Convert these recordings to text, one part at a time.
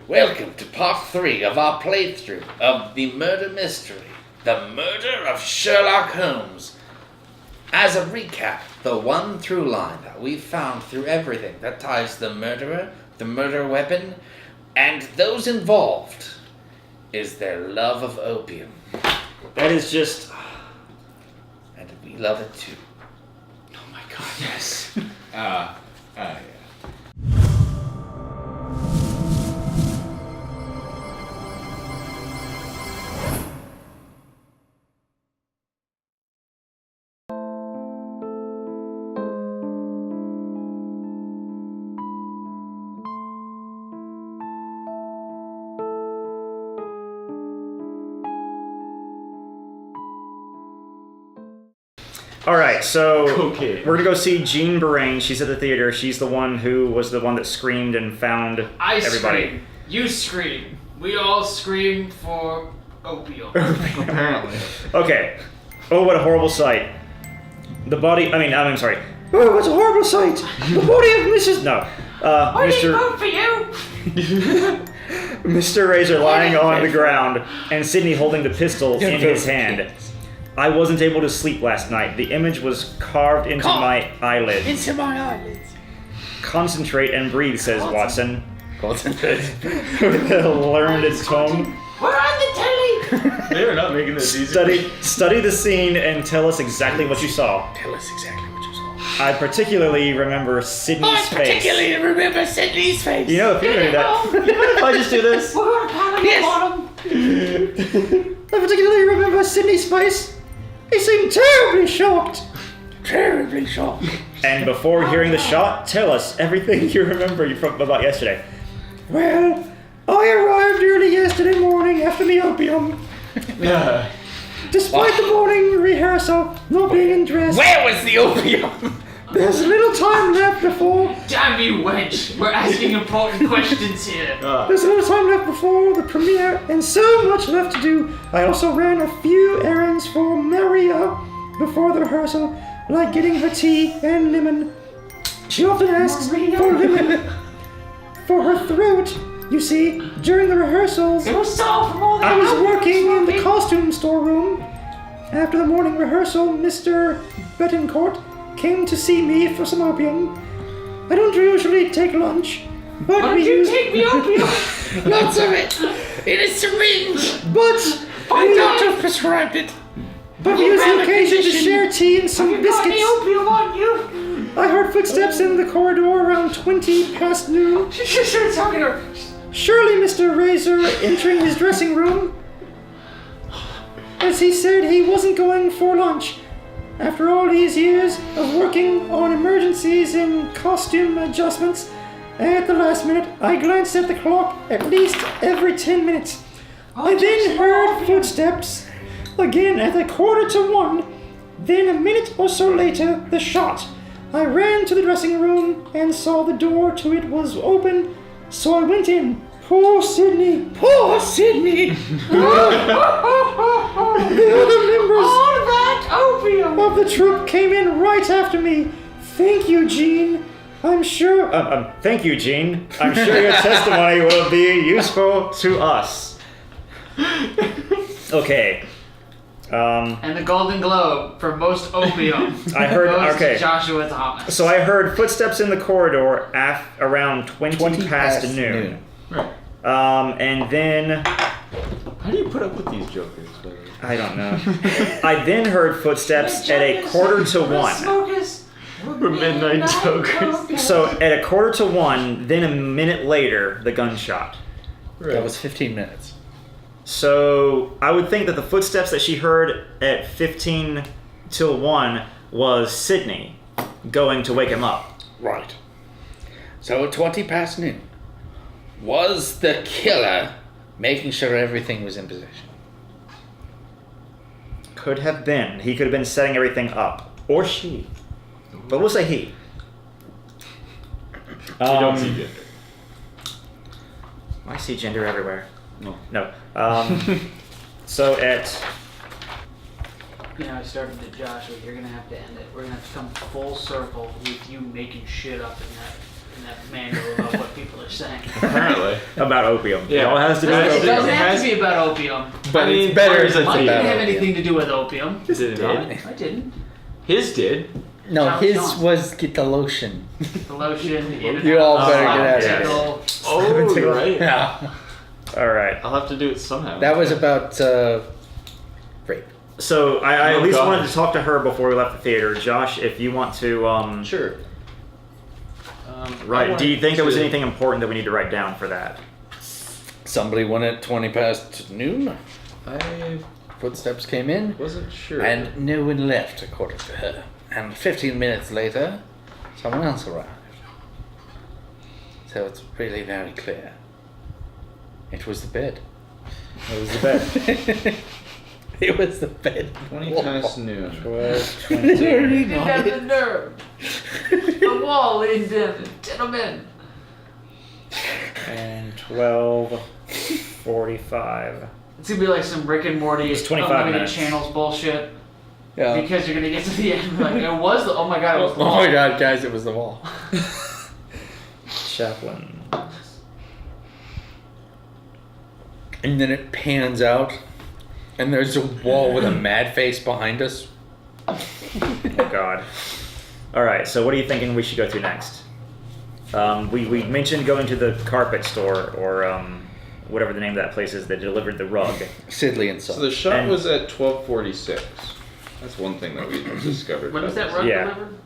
Welcome to part 3 of our playthrough of the murder mystery, the Murder of Sherlock Holmes. As a recap, the one through line that we've found through everything that ties the murderer, the murder weapon, and those involved is their love of opium. That is just... And we love it too. Oh my god, yes. Yeah. Alright, so Okay. we're gonna go see Jean Berain. She's at the theater. She's the one who was the one that screamed and found everybody. Scream. You scream. We all screamed for opium. Apparently. Okay. Oh, what a horrible sight. The body... I'm sorry. Oh, what a horrible sight. The body of Mrs... No. I didn't Mr. vote for you! Mr. Razor lying on the ground and Sidney holding the pistol in his hand. I wasn't able to sleep last night. The image was carved into my eyelids. Into my eyelids. Concentrate and breathe, says Watson. Concentrate. With a learned tone. We're on the telly! They're not making this easy. Study the scene and tell us exactly what you saw. Tell us exactly what you saw. I particularly remember Sidney's face. Remember Sidney's face. You know, if you do that. You mind if I just do this? We're on the bottom! I particularly remember Sidney's face. He seemed terribly shocked. Terribly shocked. And before hearing the shot, tell us everything you remember about yesterday. Well, I arrived early yesterday morning after the opium. Despite the morning rehearsal not being dressed, Where was the opium? there's little time left before. Damn you, wench! We're asking important questions here. There's little time left before the premiere, and so much left to do. I also ran a few errands for Maria before the rehearsal, like getting her tea and lemon. She often asks for lemon for her throat. You see, during the rehearsals, It was all from all the I was albums working in the smoking. costume storeroom. After the morning rehearsal, Mr. Betancourt came to see me for some opium. I don't usually take lunch, but Why we don't you use... take the opium? Lots of it. In a syringe. But My doctor prescribed it. we use have the a occasion to condition. share tea and some You got the biscuits. opium on you? I heard footsteps in the corridor around 20 past noon. She should start talking to her. Surely Mr. Razor entering his dressing room, as he said he wasn't going for lunch. After all these years of working on emergencies and costume adjustments, at the last minute, I glanced at the clock at least every 10 minutes. I then heard footsteps again at 1:45. Then a minute or so later, the shot. I ran to the dressing room and saw the door to it was open, so I went in. Poor Sidney! Poor Sidney! The other members All that opium! of the troupe came in right after me. Thank you, Jean. I'm sure... thank you, Jean. I'm sure your testimony will be useful to us. Okay. And the Golden Globe for most opium. I heard- goes okay. to Joshua Thomas. So I heard footsteps in the corridor around 20 past noon. And then... How do you put up with these jokers? by the way? I don't know. I then heard footsteps at 1:45. Smokers. We're midnight jokers. So at 1:45, then a minute later, the gunshot. Right. That was 15 minutes. So I would think that the footsteps that she heard at 15 till 1 was Sidney going to wake him up. Right. So at 20 past noon, was the killer making sure everything was in position? Could have been. He could have been setting everything up. Or she. But we'll say he. You don't see gender. I see gender everywhere. No. No. So at... You know, I started to Joshua, you're gonna have to end it. We're gonna have to come full circle with you making shit up in that in that manual about what people are saying. Apparently. About opium. Yeah. It all has to do with It opium. doesn't have to be about opium. But I mean, it's better there's a Mine thing didn't about have opium. anything to do with opium. Did it not? I didn't. His did. No, How his John? was get the lotion. The lotion, the in and You all out, better slap get at it. tickle. Oh, you're right. Yeah. All right. I'll have to do it somehow. That was about rape. So I Oh, at least God. wanted to talk to her before we left the theater. Josh, if you want to, Sure. right? I Do you think there was wanted anything important that we need to write down for that? Somebody went at 20 past noon. I Footsteps came in, wasn't sure. and no one left, according to her. And 15 minutes later, someone else arrived. So it's really very clear. It was the bed. It was the bed. It was the bed. 20 past noon. 12:20. You have the nerve. The wall indented. Gentlemen. And 12:45. It's gonna be like some Rick and Morty It's 25 unlimited minutes. channels bullshit. Yeah. Because you're gonna get to the end like it was the oh my god, it was the Oh wall. my god, guys, it was the wall. Chaplain. And then it pans out, and there's a wall with a mad face behind us. Oh God. All right. So what are you thinking we should go to next? We mentioned going to the carpet store or whatever the name of that place is that delivered the rug. Sidley and So Son. the shot And- was at 12:46. That's one thing that we discovered. When was that rug Yeah. delivered?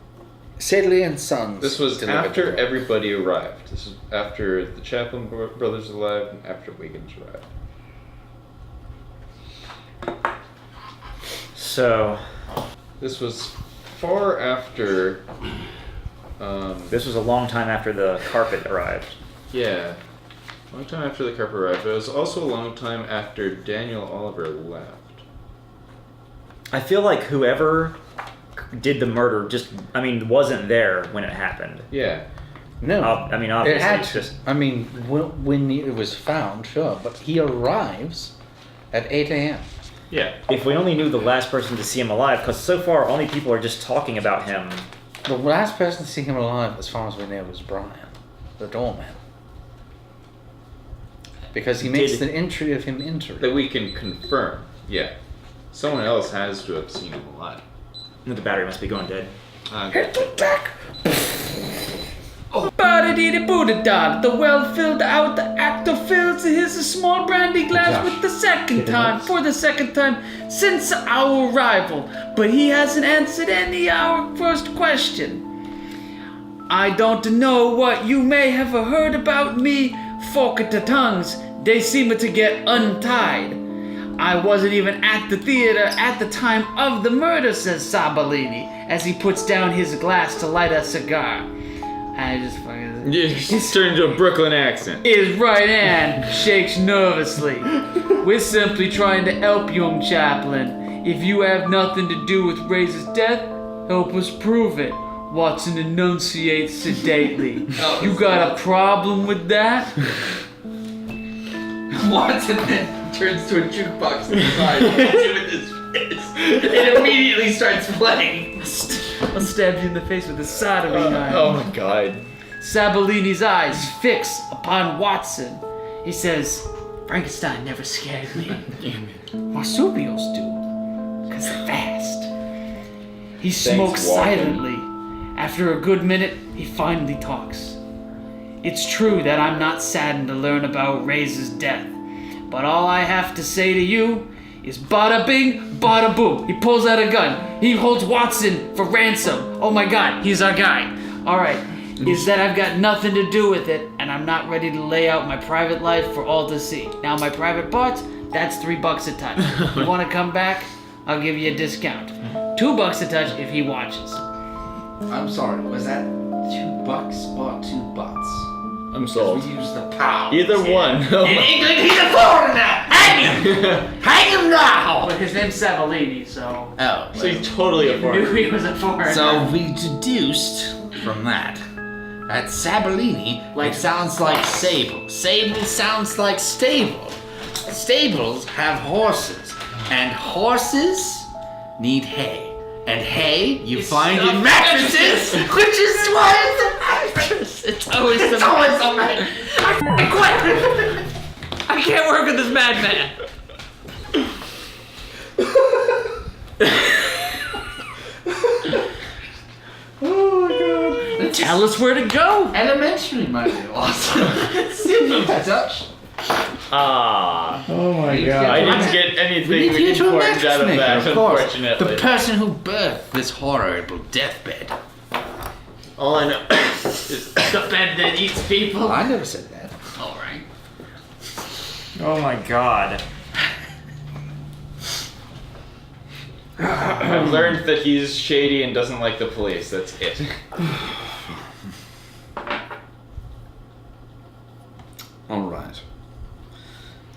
Sidley and Sons. This was delivered after the rug. everybody arrived. This was after the Chaplin brothers arrived and after Wiggins arrived. So This was far after. this was a long time after the carpet arrived. Yeah, long time after the carpet arrived. But it was also a long time after Daniel Oliver left. I feel like whoever did the murder wasn't there when it happened. Yeah, No. I mean, it obviously, had it's to. just I mean, when it was found, sure, but he arrives at 8 a.m. yeah. if we only knew the last person to see him alive, because so far only people are just talking about him. The last person to see him alive, as far as we know, was Brian, the doorman. Because he makes Did- the entry of him entering. That we can confirm. Yeah, someone else has to have seen him alive. The battery must be going dead. Okay. Ba-da-dee-da-boo-da-da. The well filled out, the actor fills his small brandy glass Josh, with the second get the time, notes. for the second time since our arrival. But he hasn't answered any our first question. I don't know what you may have heard about me, fork at the tongues. They seem to get untied. I wasn't even at the theater at the time of the murder, says Sabalini, as he puts down his glass to light a cigar. I just fucking... He's turned into a Brooklyn accent. His right hand shakes nervously. We're simply trying to help young Chaplin. If you have nothing to do with Razor's death, help us prove it. Watson enunciates sedately. You got a problem with that? Watson then turns to a jukebox on the side and hits it with his fist. It immediately starts playing. I'll stab you in the face with a soldering iron. Oh my god. Sabalini's eyes fix upon Watson. He says, Frankenstein never scared me. Marsupials do, because they're fast. He smokes Walken. silently. After a good minute, he finally talks. It's true that I'm not saddened to learn about Razor's death, but all I have to say to you is bada bing, bada boom. He pulls out a gun. He holds Watson for ransom. Oh my god, he's our guy. Alright, is that I've got nothing to do with it, and I'm not ready to lay out my private life for all to see. Now my private parts, that's $3 a touch. You wanna come back? I'll give you a discount. $2 a touch if he watches. I'm sorry, was that $2 or 2 butts? I'm We sold. use the pound. Either one. In England, he's a foreigner! Hang him! Hang him now! But his name's Sabalini, so Oh, So he's totally a knew foreigner. he was a foreigner. so we deduced from that Sabalini, Like it sounds like Sable. Sable sounds like stable. Stables have horses, and horses need hay. And hay you It's find in stuffed mattresses, which is why it's a Matress. It's always the man. I quit. I can't work with this madman. Oh my god. Tell us where to go. Elementary might be awesome. Simple Dutch. Ah. Oh my You god. can't- I didn't get anything We need you to important out of that, of course. unfortunately. The person who birthed this horrible deathbed. All I know is The bed that eats people. I never said that. All right. Oh my god. I've learned that he's shady and doesn't like the police. That's it. All right.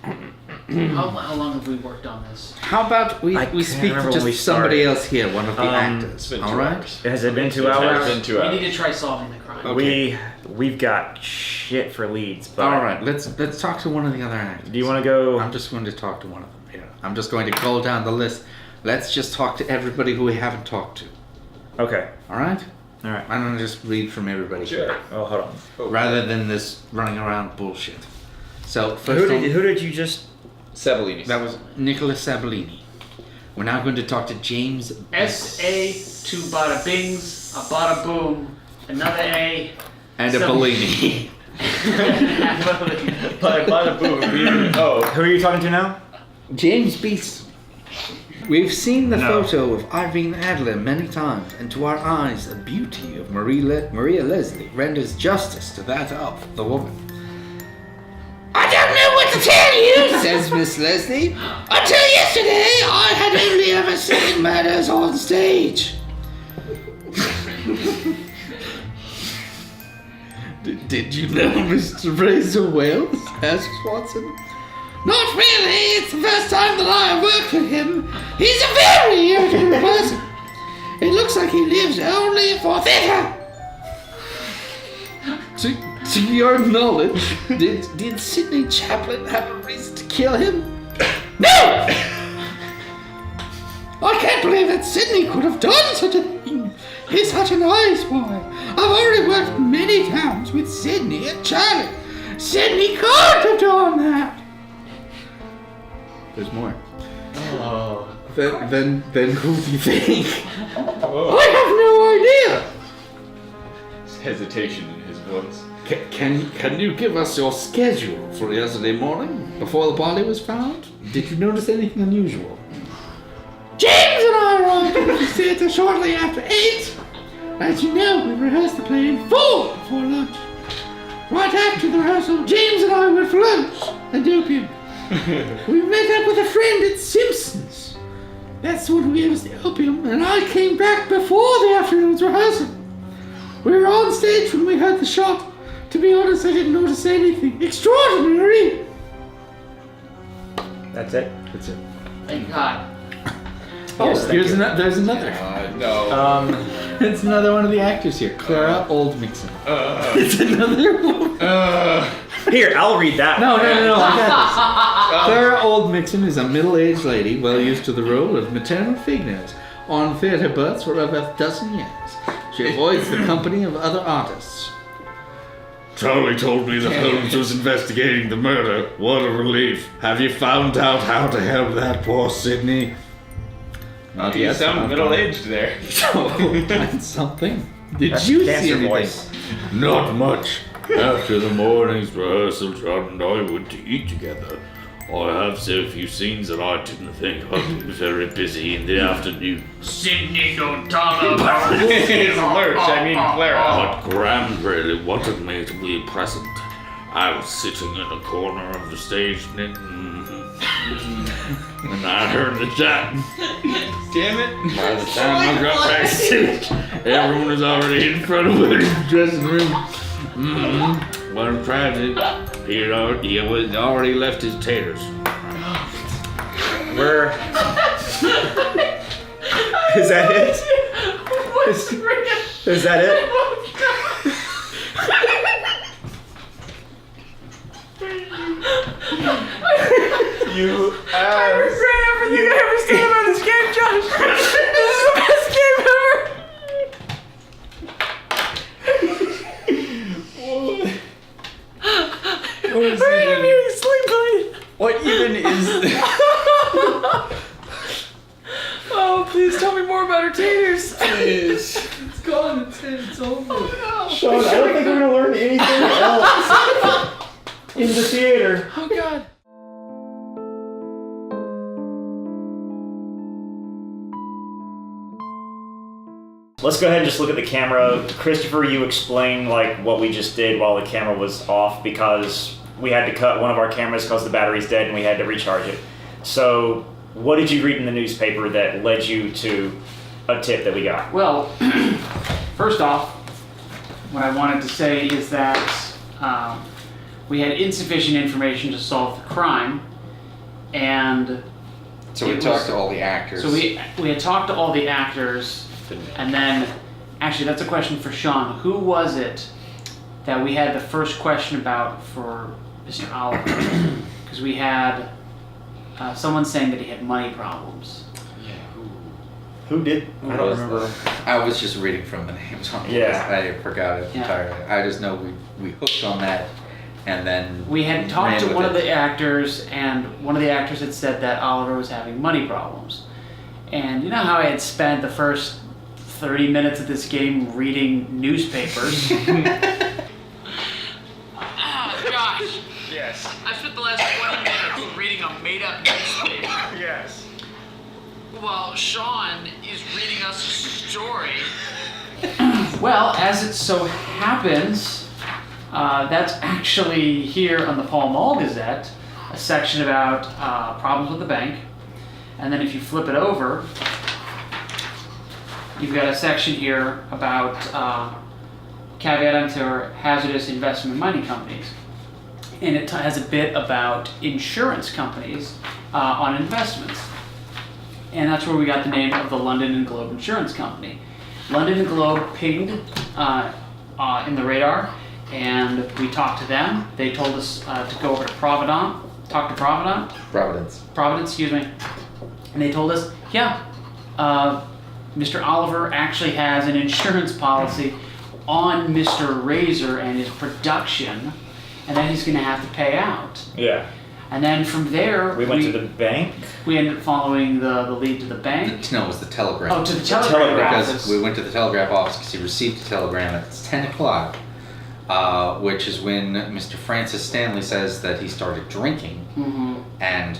How long have we worked on this? How about we I can't speak remember to when we just somebody started. else here, one of the It's actors. been All 2 right. hours. Has it been 2 It's hours? been 2 We hours. need to try solving the crime. Okay. We've got shit for leads, but All right. Let's talk to one of the other actors. do you want to go? I'm just going to talk to one of them here. I'm just going to go down the list. Let's just talk to everybody who we haven't talked to. Okay. All right. All right. I'm going to just read from everybody Sure. here, Oh, hold on. rather than this running around bullshit. So Who first, who did you just? Sabellini. that was Nicholas Sabellini. We're now going to talk to James. S.A. 2 bada bings, a bada boom, another A. And a Some- Bellini. Bada boom. Oh. Who are you talking to now? James Beeson. We've seen the No. photo of Irene Adler many times, and to our eyes, the beauty of Maria Leslie renders justice to that of the woman. I don't know what to tell you, says Miss Leslie. Until yesterday, I had only ever seen murders on stage. Did you know Mr. Razor Wales? asked Watson. Not really. It's the first time that I have worked with him. He's a very irritable person. It looks like he lives only for theatre. To your knowledge, did Sidney Chaplin have a reason to kill him? No! I can't believe that Sidney could have done such a thing. He's such a nice boy. I've already worked many times with Sidney and Charlie. Sidney can't have done that. There's more. Oh. Then who do you think? Oh. I have no idea. Hesitation in his voice. Can you give us your schedule for yesterday morning before the body was found? Did you notice anything unusual? James and I arrived at the theatre shortly after 8. As you know, we rehearsed the play in full before lunch. Right after the rehearsal, James and I went for lunch and opium. We met up with a friend at Simpson's. That's the one who gave us the opium, and I came back before the afternoon's rehearsal. We were on stage when we heard the shot. To be honest, I didn't notice anything extraordinary. That's it. That's it. Thank God. Yes, thank you. There's another. No. It's another one of the actors here, Clara Oldmixon. It's another one. Here, I'll read that. No, I got this. Clara Oldmixon is a middle-aged lady well used to the role of maternal figures on theatre butts for over a dozen years. She avoids the company of other artists. Charlie told me that Holmes was investigating the murder. What a relief. Have you found out how to help that poor Sidney? Not You yet. sound middle-aged there. Oh, that's something. Did That's you see cancer anything? voice. Not much. After the morning's rehearsal, John and I went to eat together. I have said a few scenes that I didn't think I'd be very busy in the afternoon. Sydney don't talk about It's Lurch, I mean Clara. But Graham really wanted me to be present. I was sitting in a corner of the stage knitting, and I heard the chat. Damn it. By the time I got backstage, everyone was already in front of me in the dressing room. What a tragedy. He had already left his taters. Where? Is that it? Is that it? You ass. everything I ever said about this game, Josh. This is the best game ever. What even is? Oh, please tell me more about her taters. Please. It's gone. It's over. Oh, no. Sean, I don't think we're gonna learn anything else in the theater. Oh, God. Let's go ahead and just look at the camera. Christopher, you explain like what we just did while the camera was off because we had to cut one of our cameras because the battery's dead and we had to recharge it. So what did you read in the newspaper that led you to a tip that we got? Well, first off, what I wanted to say is that we had insufficient information to solve the crime, and So we talked to all the actors. so we had talked to all the actors, and then actually that's a question for Sean. Who was it that we had the first question about for Mr. Oliver? Because we had someone saying that he had money problems. Who did? I don't remember. I was just reading from the names on the Yeah. list. I forgot it Yeah. entirely. I just know we hooked on that, and then We had talked ran to with one it. of the actors, and one of the actors had said that Oliver was having money problems. And you know how I had spent the first 30 minutes of this game reading newspapers? Oh, gosh. Yes. I spent the last 20 minutes reading a made-up newspaper. Yes. While Sean is reading us a story. Well, as it so happens, that's actually here on the Pall Mall Gazette, a section about problems with the bank. And then if you flip it over, you've got a section here about caveat emptor hazardous investment money companies. And it has a bit about insurance companies on investments. And that's where we got the name of the London and Globe Insurance Company. London and Globe pinged in the radar, and we talked to them. They told us to go over to Providence, Providence, excuse me. And they told us, yeah, Mr. Oliver actually has an insurance policy on Mr. Razor and his production, and then he's going to have to pay out. Yeah. And then from there, We went to the bank. we ended up following the lead to the bank. No, it was the telegram. Oh, to the telegraph telegraph. office. Because we went to the telegraph office because he received a telegram at 10 o'clock, which is when Mr. Francis Stanley says that he started drinking and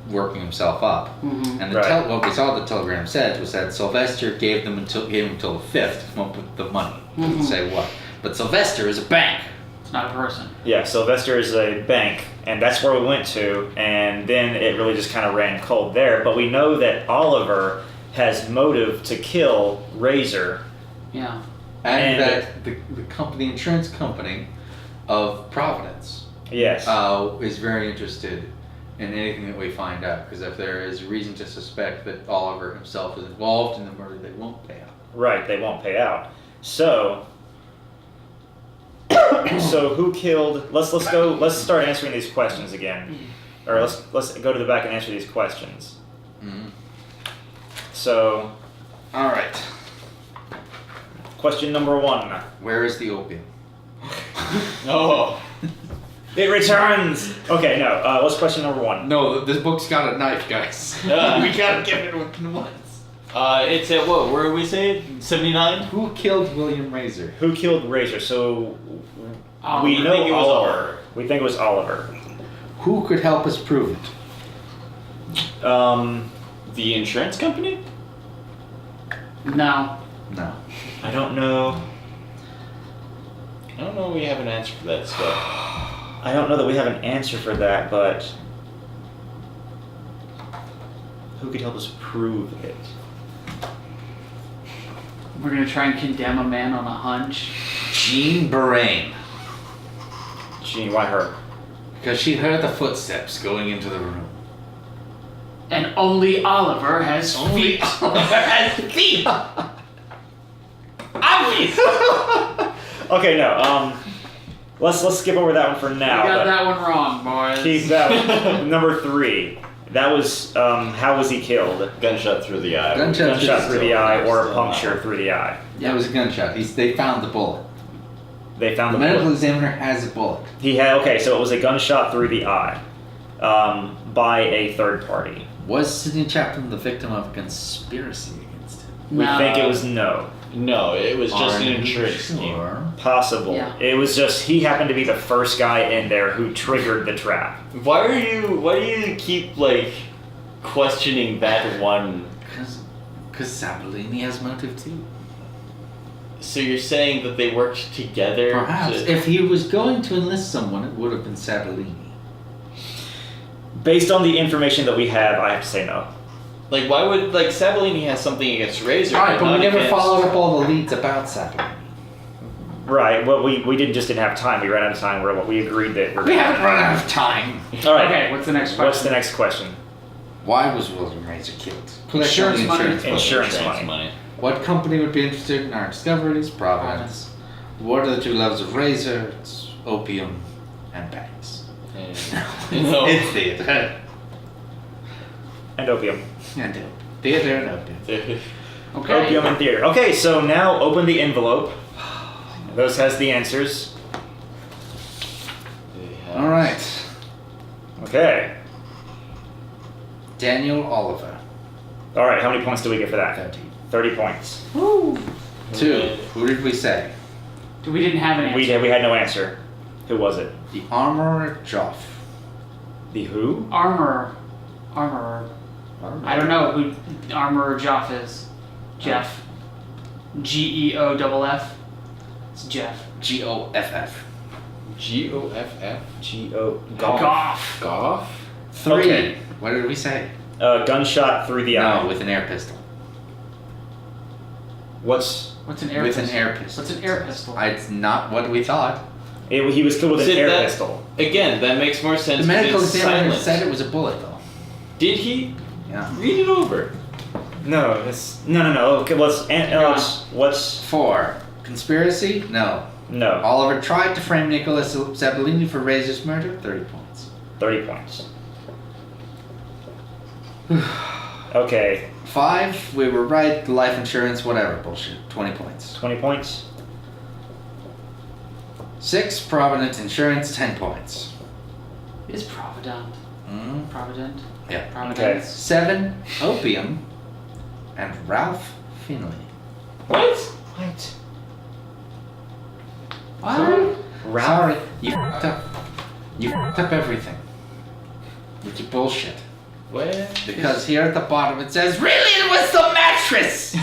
working himself up. And the Right. what we saw the telegram said was that Sylvester gave him until the 5th to come up with the money. Didn't say what. But Sylvester is a bank. It's not a person. Yeah, Sylvester is a bank, and that's where we went to, and then it really just kind of ran cold there. But we know that Oliver has motive to kill Razor. Yeah. And And- that the company, insurance company of Providence, Yes. is very interested in anything that we find out. Because if there is reason to suspect that Oliver himself is involved in the murder, they won't pay out. Right, they won't pay out. So so who killed let's start answering these questions again. Or let's go to the back and answer these questions. So All right. question number 1. Where is the opium? Oh. It returns! Okay, no, what's question number 1? No, this book's got a knife, guys. we gotta get it within once. It's at what? Where are we saying? 79? Who killed William Razor? Who killed Razor? So Oliver. we I know think it was Oliver. We think it was Oliver. Who could help us prove it? The insurance company? No. No. I don't know. I don't know. We have an answer for that stuff. I don't know that we have an answer for that, but who could help us prove it? We're gonna try and condemn a man on a hunch. Jean Berain. Gene, why her? Because she heard the footsteps going into the room. And only Oliver has feet. has feet! Obvious! Okay, no. Let's skip over that one for now. You got but that one wrong, boys. Keep that one. Number 3. That was how was he killed? Gunshot through the eye. Gunshot through the eye or a puncture through the eye. Yeah, it was a gunshot. They found the bullet. They found The the medical bullet. examiner has a bullet. He had okay, so it was a gunshot through the eye, by a third party. Was Sidney Chaplin the victim of a conspiracy against him? We No. think it was no. No, it was just an Are you insurance scheme. sure? Possible. Yeah. It was just he happened to be the first guy in there who triggered the trap. Why do you keep like questioning that one? Because Sabellini has motive too. So you're saying that they worked together? Perhaps. to- If he was going to enlist someone, it would have been Sabellini. Based on the information that we have, I have to say no. Like, why would Sabellini has something against Razor? Alright, but we not never against- followed up all the leads about Sabellini. Right. Well, we just didn't have time. We ran out of time. We agreed that we're. We haven't run out of time. All right. Okay, what's the next question? What's the next question? Why was William Razor killed? Insurance money. Insurance money. What company would be interested in our discoveries? Providence. What are the two loves of Razor? It's opium and banks. No. It's theater. And opium. And theater and opium. Okay. Opium and theater. Okay, so now open the envelope. Those has the answers. Alright. Okay. Daniel Oliver. All right. How many points do we get for that? 30. 30 points. Woo. 2. Who did we say? We didn't have an answer. We had no answer. Who was it? The armorer Joff. The who? Armorer. I don't know who Armorer Joff is. Jeff. Geoff. It's Jeff. Goff. Goff. G-O... Goff. Goff. 3. Okay. What did we say? Gunshot through the eye. No, with an air pistol. What's... What's an air With pistol? an air pistol. What's an air pistol? It's not what we thought. He was killed with an Sid, air that- pistol. Again, that makes more sense. The medical 'cause it's examiner silent. said it was a bullet, though. Did he? Yeah. Read it over. No, it's... No. Okay, what's... 4. Conspiracy? No. No. Oliver tried to frame Nicholas Sabellini for Razor's murder. 30 points. 30 points. Okay. 5. We were right. Life insurance, whatever. Bullshit. 20 points. 20 points. 6. Provident Insurance. 10 points. Is Provident. Mm. Provident. Yeah. Providence. 7. Opium. And Ralph Finley. What? What? What? Sorry. You fucked up. You fucked up everything. With your bullshit. What? Because here at the bottom it says, really, it was the mattress!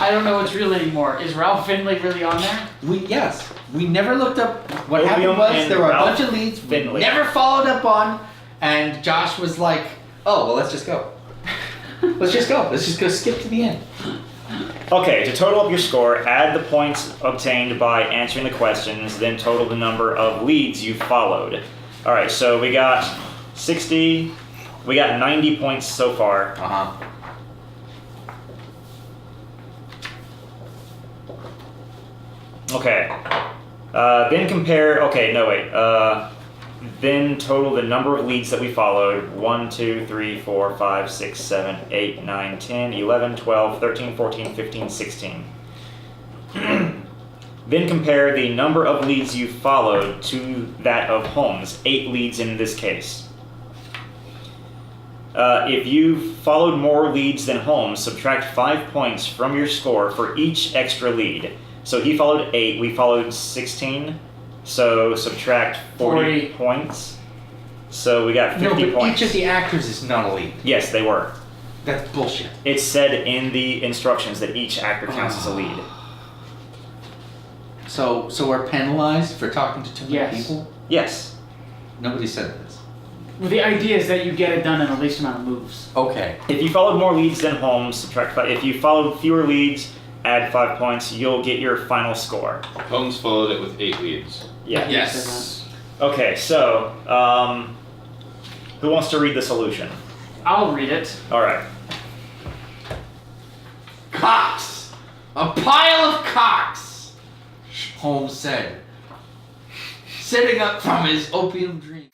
I don't know what's real anymore. Is Ralph Finley really on there? Yes. We never looked up. What Opium happened was and there were a Ralph bunch of leads we Finley. never followed up on, and Josh was like, oh, well, let's just go. Let's just go. Let's just go skip to the end. Okay, to total up your score, add the points obtained by answering the questions, then total the number of leads you followed. All right, so we got 60, we got 90 points so far. Uh-huh. Okay. Then compare, okay, no wait. Then total the number of leads that we followed. 1, 2, 3, 4, 5, 6, 7, 8, 9, 10, 11, 12, 13, 14, 15, 16. Then compare the number of leads you followed to that of Holmes. 8 leads in this case. If you followed more leads than Holmes, subtract 5 points from your score for each extra lead. So he followed 8, we followed 16. So subtract 40 points. So we got 50 No, but points. each of the actors is not a lead. Yes, they were. That's bullshit. It said in the instructions that each actor counts as a lead. So we're penalized for talking to too many Yes. people? Yes. Nobody said this. Well, the idea is that you get it done in the least amount of moves. Okay. If you followed more leads than Holmes, subtract 5. If you followed fewer leads, add 5 points. You'll get your final score. Holmes followed it with 8 leads. Yeah. Yes. Okay, so who wants to read the solution? I'll read it. All right. Cocks! A pile of cocks! Holmes said, sitting up from his opium dream.